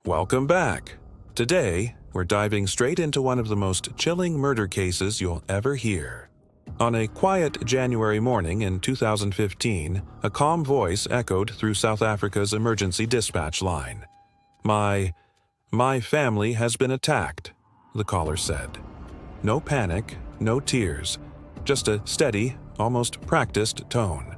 Welcome back. Today, we're diving straight into one of the most chilling murder cases you'll ever hear. On a quiet January morning in 2015, a calm voice echoed through South Africa's emergency dispatch line. My family has been attacked," the caller said. No panic, no tears, just a steady, almost practiced tone.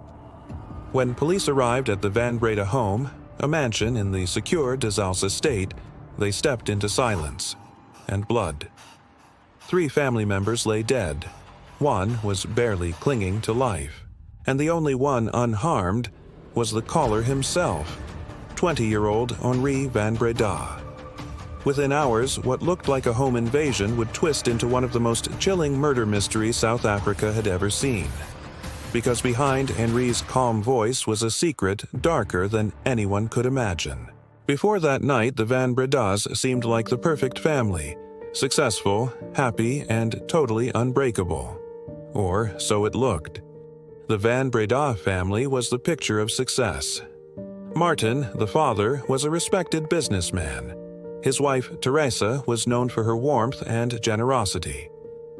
When police arrived at the Van Breda home, a mansion in the secure Zalze Estate, they stepped into silence and blood. 3 family members lay dead. One was barely clinging to life, and the only one unharmed was the caller himself, 20-year-old Henri Van Breda. Within hours, what looked like a home invasion would twist into one of the most chilling murder mysteries South Africa had ever seen. Because behind Henri's calm voice was a secret darker than anyone could imagine. Before that night, the Van Bredas seemed like the perfect family, successful, happy, and totally unbreakable. Or so it looked. The Van Breda family was the picture of success. Martin, the father, was a respected businessman. His wife, Teresa, was known for her warmth and generosity.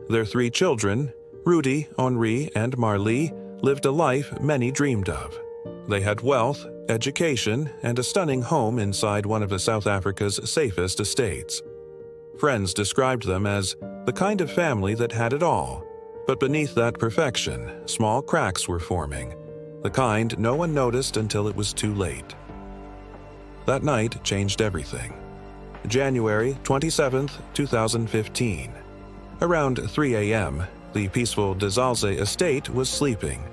Their 3 children, Rudy, Henri, and Marlie, lived a life many dreamed of. They had wealth, education, and a stunning home inside one of South Africa's safest estates. Friends described them as the kind of family that had it all. But beneath that perfection, small cracks were forming, the kind no one noticed until it was too late. That night changed everything. January 27, 2015. Around 3 a.m., the peaceful Zalze Estate was sleeping,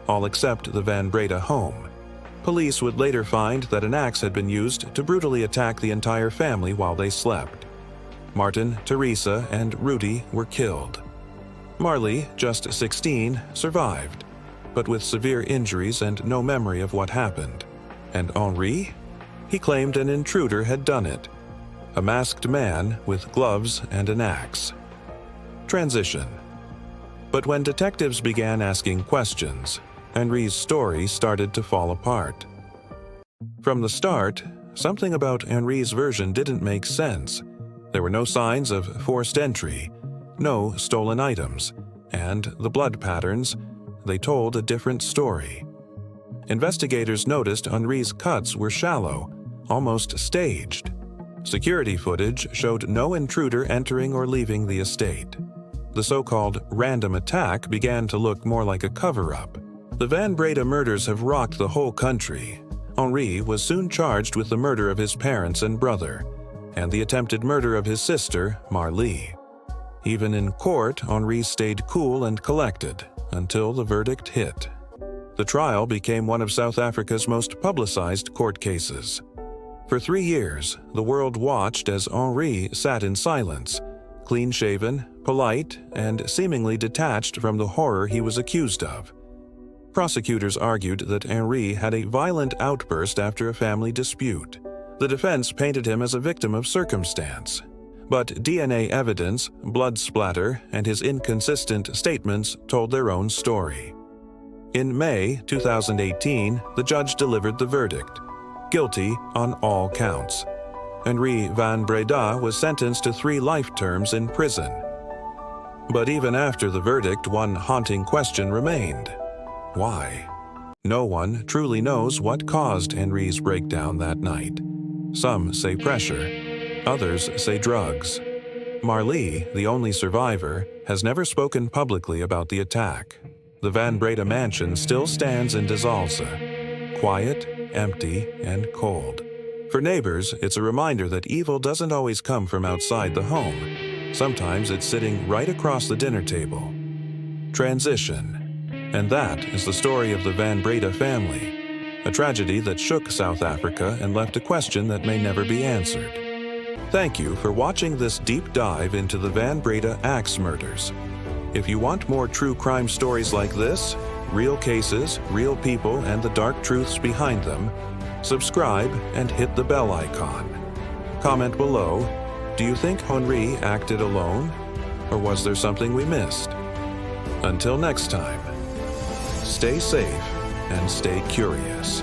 all except the Van Breda home. Police would later find that an axe had been used to brutally attack the entire family while they slept. Martin, Teresa, and Rudy were killed. Marlie, just 16, survived, but with severe injuries and no memory of what happened. And Henri? He claimed an intruder had done it. A masked man with gloves and an axe. Transition. But when detectives began asking questions, Henri's story started to fall apart. From the start, something about Henri's version didn't make sense. There were no signs of forced entry, no stolen items, and the blood patterns, they told a different story. Investigators noticed Henri's cuts were shallow, almost staged. Security footage showed no intruder entering or leaving the estate. The so-called random attack began to look more like a cover-up. The Van Breda murders have rocked the whole country. Henri was soon charged with the murder of his parents and brother, and the attempted murder of his sister, Marlie. Even in court, Henri stayed cool and collected until the verdict hit. The trial became one of South Africa's most publicized court cases. For 3 years, the world watched as Henri sat in silence, clean-shaven, polite, and seemingly detached from the horror he was accused of. Prosecutors argued that Henri had a violent outburst after a family dispute. The defense painted him as a victim of circumstance. But DNA evidence, blood splatter, and his inconsistent statements told their own story. In May 2018, the judge delivered the verdict. Guilty on all counts. Henri Van Breda was sentenced to 3 life terms in prison. But even after the verdict, one haunting question remained. Why? No one truly knows what caused Henri's breakdown that night. Some say pressure, others say drugs. Marlie, the only survivor, has never spoken publicly about the attack. The Van Breda mansion still stands in Zalze, quiet, empty, and cold. For neighbors, it's a reminder that evil doesn't always come from outside the home. Sometimes it's sitting right across the dinner table. Transition. And that is the story of the Van Breda family, a tragedy that shook South Africa and left a question that may never be answered. Thank you for watching this deep dive into the Van Breda Axe Murders. If you want more true crime stories like this, real cases, real people, and the dark truths behind them, subscribe and hit the bell icon. Comment below, do you think Henri acted alone? Or was there something we missed? Until next time, stay safe and stay curious.